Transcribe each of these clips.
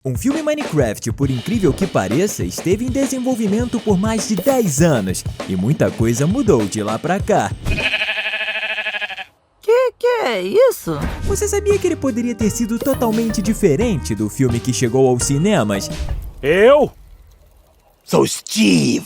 Um filme Minecraft, por incrível que pareça, esteve em desenvolvimento por mais de 10 anos e muita coisa mudou de lá pra cá. Que é isso? Você sabia que ele poderia ter sido totalmente diferente do filme que chegou aos cinemas? Eu sou Steve.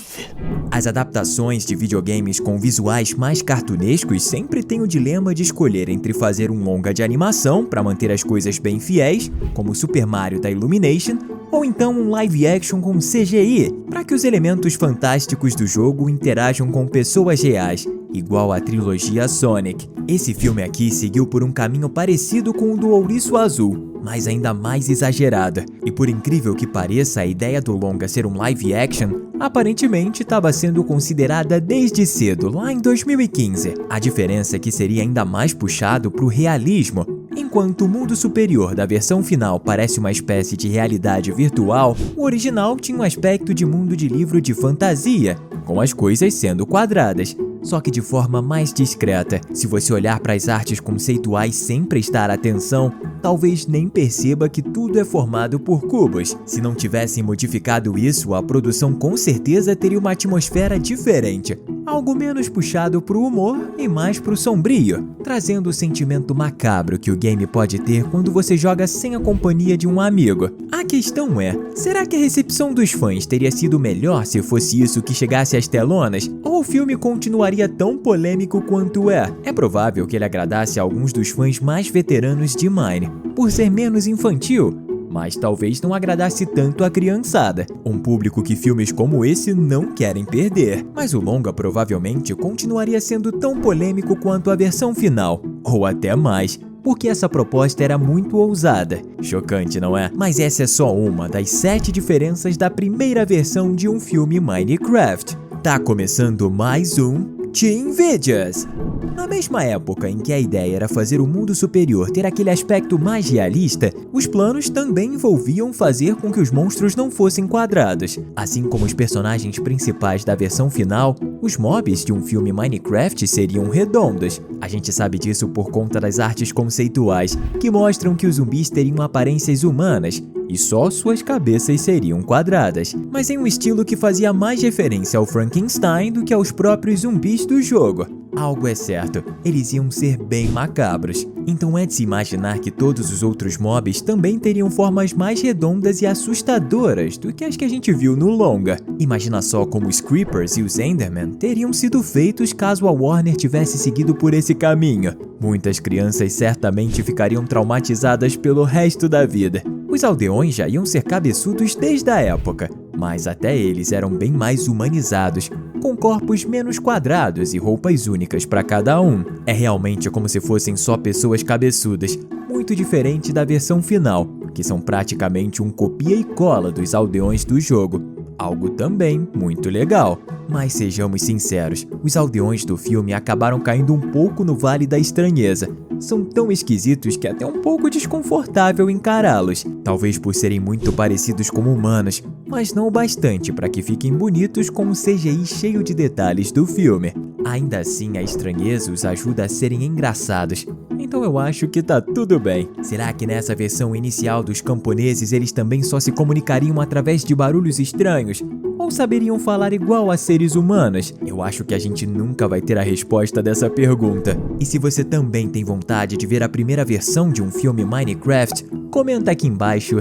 As adaptações de videogames com visuais mais cartunescos sempre têm o dilema de escolher entre fazer um longa de animação para manter as coisas bem fiéis, como Super Mario da Illumination, ou então um live action com CGI, para que os elementos fantásticos do jogo interajam com pessoas reais, igual a trilogia Sonic. Esse filme aqui seguiu por um caminho parecido com o do Ouriço Azul, mas ainda mais exagerada. E por incrível que pareça, a ideia do longa ser um live action aparentemente estava sendo considerada desde cedo, lá em 2015. A diferença é que seria ainda mais puxado para o realismo. Enquanto o mundo superior da versão final parece uma espécie de realidade virtual, o original tinha um aspecto de mundo de livro de fantasia, com as coisas sendo quadradas, só que de forma mais discreta. Se você olhar para as artes conceituais sem prestar atenção, talvez nem perceba que tudo é formado por cubos. Se não tivessem modificado isso, a produção com certeza teria uma atmosfera diferente, algo menos puxado para o humor e mais para o sombrio, trazendo o sentimento macabro que o game pode ter quando você joga sem a companhia de um amigo. A questão é, será que a recepção dos fãs teria sido melhor se fosse isso que chegasse às telonas? Ou o filme continuaria tão polêmico quanto é? É provável que ele agradasse a alguns dos fãs mais veteranos de Mine, por ser menos infantil, mas talvez não agradasse tanto a criançada, um público que filmes como esse não querem perder. Mas o longa provavelmente continuaria sendo tão polêmico quanto a versão final, ou até mais, porque essa proposta era muito ousada. Chocante, não é? Mas essa é só uma das 7 diferenças da primeira versão de um filme Minecraft. Tá começando mais um Team Videos! Na mesma época em que a ideia era fazer o mundo superior ter aquele aspecto mais realista, os planos também envolviam fazer com que os monstros não fossem quadrados. Assim como os personagens principais da versão final, os mobs de um filme Minecraft seriam redondos. A gente sabe disso por conta das artes conceituais, que mostram que os zumbis teriam aparências humanas, e só suas cabeças seriam quadradas, mas em um estilo que fazia mais referência ao Frankenstein do que aos próprios zumbis do jogo. Algo é certo, eles iam ser bem macabros, então é de se imaginar que todos os outros mobs também teriam formas mais redondas e assustadoras do que as que a gente viu no longa. Imagina só como os Creepers e os Enderman teriam sido feitos caso a Warner tivesse seguido por esse caminho. Muitas crianças certamente ficariam traumatizadas pelo resto da vida. Os aldeões já iam ser cabeçudos desde a época, mas até eles eram bem mais humanizados, com corpos menos quadrados e roupas únicas para cada um. É realmente como se fossem só pessoas cabeçudas, muito diferente da versão final, que são praticamente um copia e cola dos aldeões do jogo. Algo também muito legal. Mas sejamos sinceros, os aldeões do filme acabaram caindo um pouco no Vale da Estranheza. São tão esquisitos que é até um pouco desconfortável encará-los, talvez por serem muito parecidos com humanos, mas não o bastante para que fiquem bonitos com o CGI cheio de detalhes do filme. Ainda assim, a estranheza os ajuda a serem engraçados, então eu acho que tá tudo bem. Será que nessa versão inicial dos camponeses eles também só se comunicariam através de barulhos estranhos? Ou saberiam falar igual a seres humanos? Eu acho que a gente nunca vai ter a resposta dessa pergunta. E se você também tem vontade de ver a primeira versão de um filme Minecraft, comenta aqui embaixo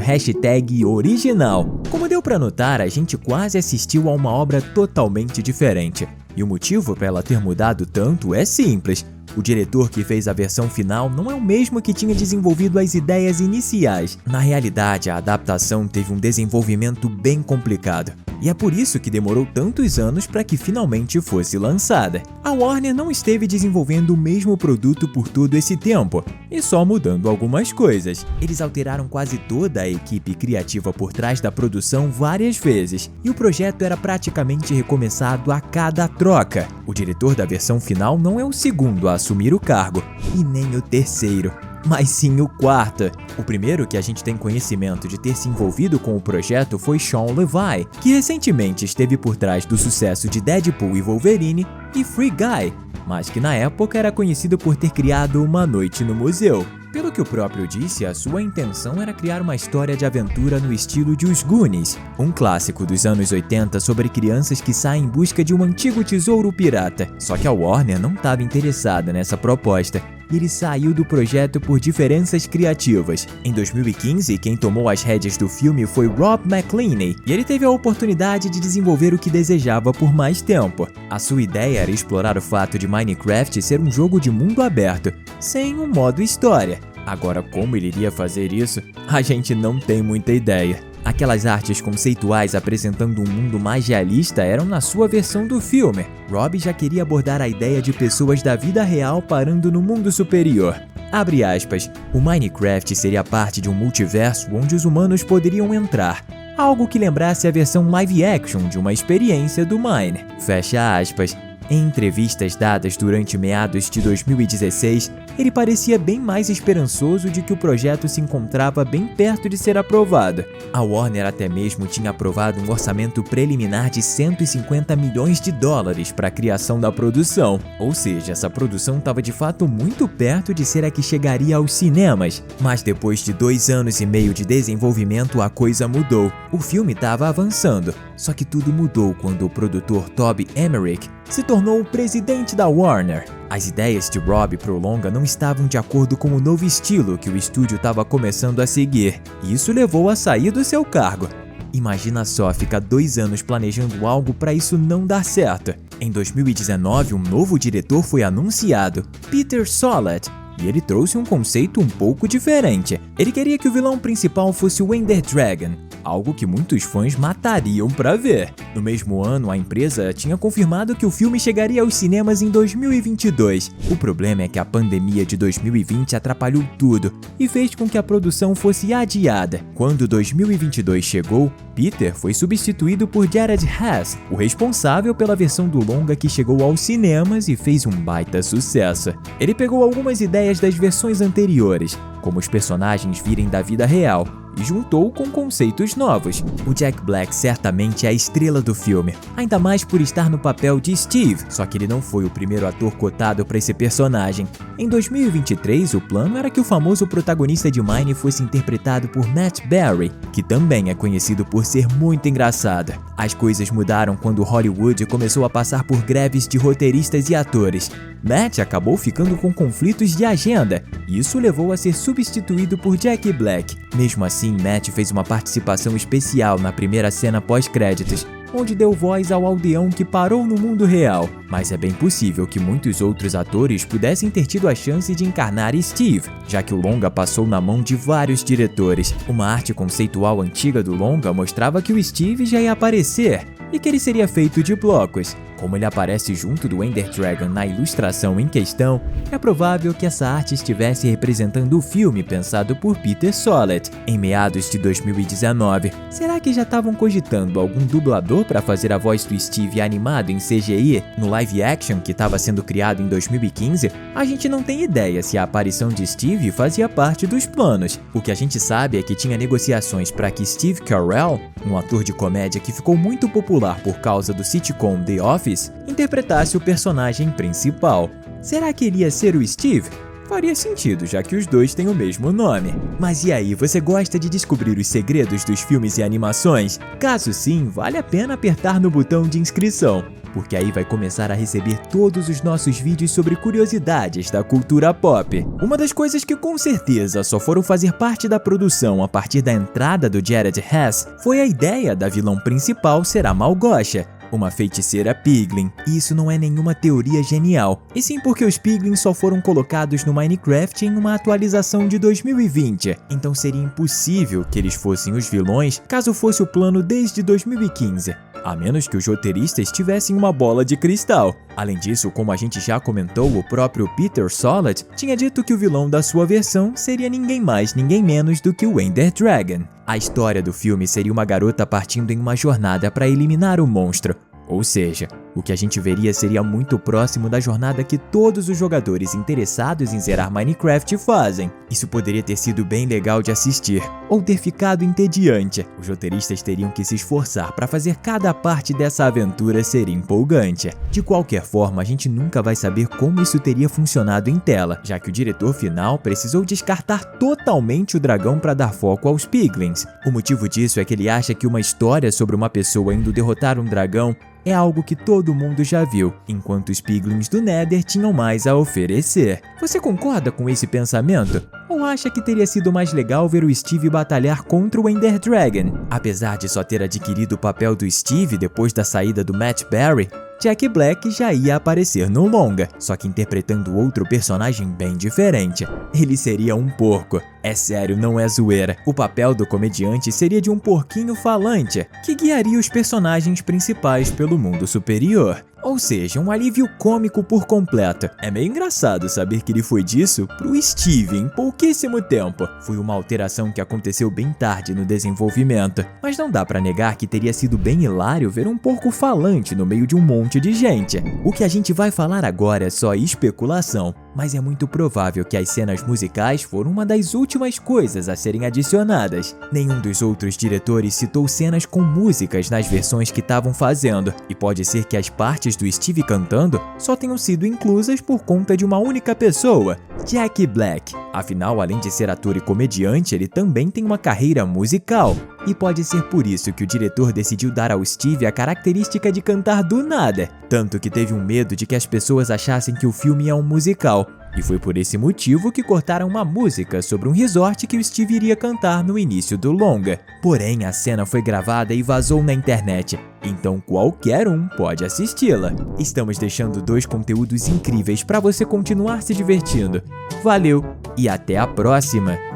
#original. Como deu pra notar, a gente quase assistiu a uma obra totalmente diferente. E o motivo para ela ter mudado tanto é simples. O diretor que fez a versão final não é o mesmo que tinha desenvolvido as ideias iniciais. Na realidade, a adaptação teve um desenvolvimento bem complicado. E é por isso que demorou tantos anos para que finalmente fosse lançada. A Warner não esteve desenvolvendo o mesmo produto por todo esse tempo, e só mudando algumas coisas. Eles alteraram quase toda a equipe criativa por trás da produção várias vezes, e o projeto era praticamente recomeçado a cada troca. O diretor da versão final não é o segundo a assumir o cargo, e nem o terceiro, mas sim o quarto. O primeiro que a gente tem conhecimento de ter se envolvido com o projeto foi Shawn Levy, que recentemente esteve por trás do sucesso de Deadpool e Wolverine e Free Guy, mas que na época era conhecido por ter criado Uma Noite no Museu. Pelo que o próprio disse, a sua intenção era criar uma história de aventura no estilo de Os Goonies, um clássico dos anos 80 sobre crianças que saem em busca de um antigo tesouro pirata. Só que a Warner não estava interessada nessa proposta. E ele saiu do projeto por diferenças criativas. Em 2015, quem tomou as rédeas do filme foi Rob McElhenney, e ele teve a oportunidade de desenvolver o que desejava por mais tempo. A sua ideia era explorar o fato de Minecraft ser um jogo de mundo aberto, sem um modo história. Agora, como ele iria fazer isso, a gente não tem muita ideia. Aquelas artes conceituais apresentando um mundo mais realista eram na sua versão do filme. Rob já queria abordar a ideia de pessoas da vida real parando no mundo superior. Abre aspas, o Minecraft seria parte de um multiverso onde os humanos poderiam entrar. Algo que lembrasse a versão live action de uma experiência do Mine. Fecha aspas. Em entrevistas dadas durante meados de 2016, ele parecia bem mais esperançoso de que o projeto se encontrava bem perto de ser aprovado. A Warner até mesmo tinha aprovado um orçamento preliminar de 150 milhões de dólares para a criação da produção. Ou seja, essa produção estava de fato muito perto de ser a que chegaria aos cinemas. Mas depois de 2 anos e meio de desenvolvimento, a coisa mudou. O filme estava avançando. Só que tudo mudou quando o produtor Toby Emmerich se tornou o presidente da Warner. As ideias de Rob pro longa não estavam de acordo com o novo estilo que o estúdio estava começando a seguir, e isso levou a sair do seu cargo. Imagina só ficar 2 anos planejando algo para isso não dar certo. Em 2019, um novo diretor foi anunciado, Peter Sollett, e ele trouxe um conceito um pouco diferente. Ele queria que o vilão principal fosse o Ender Dragon, algo que muitos fãs matariam para ver. No mesmo ano, a empresa tinha confirmado que o filme chegaria aos cinemas em 2022. O problema é que a pandemia de 2020 atrapalhou tudo e fez com que a produção fosse adiada. Quando 2022 chegou, Peter foi substituído por Jared Hess, o responsável pela versão do longa que chegou aos cinemas e fez um baita sucesso. Ele pegou algumas ideias das versões anteriores, como os personagens virem da vida real, e juntou com conceitos novos. O Jack Black certamente é a estrela do filme, ainda mais por estar no papel de Steve, só que ele não foi o primeiro ator cotado para esse personagem. Em 2023, o plano era que o famoso protagonista de Mine fosse interpretado por Matt Berry, que também é conhecido por ser muito engraçado. As coisas mudaram quando Hollywood começou a passar por greves de roteiristas e atores. Matt acabou ficando com conflitos de agenda, e isso levou a ser substituído por Jack Black. Mesmo assim, Matt fez uma participação especial na primeira cena pós-créditos, onde deu voz ao aldeão que parou no mundo real. Mas é bem possível que muitos outros atores pudessem ter tido a chance de encarnar Steve, já que o longa passou na mão de vários diretores. Uma arte conceitual antiga do longa mostrava que o Steve já ia aparecer e que ele seria feito de blocos. Como ele aparece junto do Ender Dragon na ilustração em questão, é provável que essa arte estivesse representando o filme pensado por Peter Sollett em meados de 2019. Será que já estavam cogitando algum dublador para fazer a voz do Steve animado em CGI no live action que estava sendo criado em 2015? A gente não tem ideia se a aparição de Steve fazia parte dos planos. O que a gente sabe é que tinha negociações para que Steve Carell, um ator de comédia que ficou muito popular por causa do sitcom The Office, interpretasse o personagem principal. Será que iria ser o Steve? Faria sentido, já que os dois têm o mesmo nome. Mas e aí, você gosta de descobrir os segredos dos filmes e animações? Caso sim, vale a pena apertar no botão de inscrição, porque aí vai começar a receber todos os nossos vídeos sobre curiosidades da cultura pop. Uma das coisas que com certeza só foram fazer parte da produção a partir da entrada do Jared Hess foi a ideia da vilã principal ser a Malgosha, uma feiticeira Piglin. E isso não é nenhuma teoria genial, e sim porque os Piglins só foram colocados no Minecraft em uma atualização de 2020, então seria impossível que eles fossem os vilões caso fosse o plano desde 2015. A menos que os roteiristas tivessem uma bola de cristal. Além disso, como a gente já comentou, o próprio Peter Sollett tinha dito que o vilão da sua versão seria ninguém mais, ninguém menos do que o Ender Dragon. A história do filme seria uma garota partindo em uma jornada para eliminar o monstro. Ou seja, O que a gente veria seria muito próximo da jornada que todos os jogadores interessados em zerar Minecraft fazem. Isso poderia ter sido bem legal de assistir, ou ter ficado entediante. Os roteiristas teriam que se esforçar para fazer cada parte dessa aventura ser empolgante. De qualquer forma, a gente nunca vai saber como isso teria funcionado em tela, já que o diretor final precisou descartar totalmente o dragão para dar foco aos piglins. O motivo disso é que ele acha que uma história sobre uma pessoa indo derrotar um dragão é algo que todo mundo já viu, enquanto os piglins do Nether tinham mais a oferecer. Você concorda com esse pensamento? Ou acha que teria sido mais legal ver o Steve batalhar contra o Ender Dragon? Apesar de só ter adquirido o papel do Steve depois da saída do Matt Berry, Jack Black já ia aparecer no longa, só que interpretando outro personagem bem diferente. Ele seria um porco. É sério, não é zoeira. O papel do comediante seria de um porquinho falante, que guiaria os personagens principais pelo mundo superior. Ou seja, um alívio cômico por completo. É meio engraçado saber que ele foi disso pro Steve em pouquíssimo tempo. Foi uma alteração que aconteceu bem tarde no desenvolvimento, mas não dá pra negar que teria sido bem hilário ver um porco falante no meio de um monte de gente. O que a gente vai falar agora é só especulação, mas é muito provável que as cenas musicais foram uma das últimas coisas a serem adicionadas. Nenhum dos outros diretores citou cenas com músicas nas versões que estavam fazendo, e pode ser que as partes do Steve cantando só tenham sido inclusas por conta de uma única pessoa, Jack Black. Afinal, além de ser ator e comediante, ele também tem uma carreira musical. E pode ser por isso que o diretor decidiu dar ao Steve a característica de cantar do nada, tanto que teve um medo de que as pessoas achassem que o filme é um musical. E foi por esse motivo que cortaram uma música sobre um resort que o Steve iria cantar no início do longa. Porém, a cena foi gravada e vazou na internet, então qualquer um pode assisti-la. Estamos deixando 2 conteúdos incríveis para você continuar se divertindo. Valeu e até a próxima!